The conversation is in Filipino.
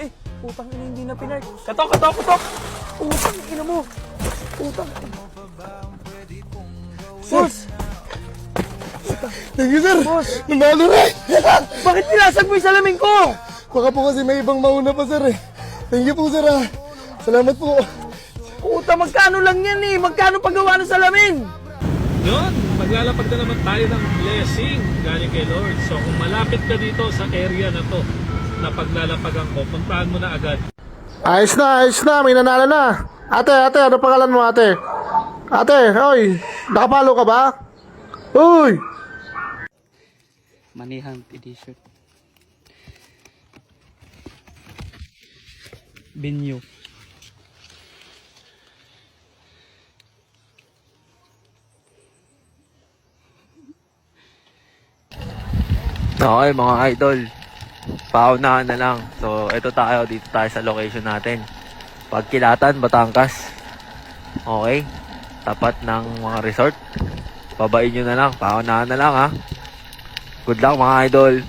Ay, putang ina, hindi na pinark. Katok! Putang ina mo. Putang ina. Boss! Thank you, sir. Boss! Nanalo na eh. Bakit nilasag mo yung salamin ko? Baka po kasi may ibang mauna pa, sir eh. Thank you po, sir ah. Salamat po. Puta, magkano lang yan eh? Magkano paggawa ng salamin? Yun, maglalapag na naman tayo ng blessing galing kay Lord. So kung malapit ka dito sa area na to na paglalapagan ko, puntahan mo na agad. Ayos na. May nanalo na. Ate, ano pangalan mo, ate? Ate, oy. Nakapalo ka ba? Uy! Manihang t-shirt. Binyo. Okay mga idol, paunahan na lang. So ito tayo, dito tayo sa location natin, Pagkilatan, Batangas. Okay, tapat ng mga resort. Babain nyo na lang, paunahan na lang ha. Good luck mga idol.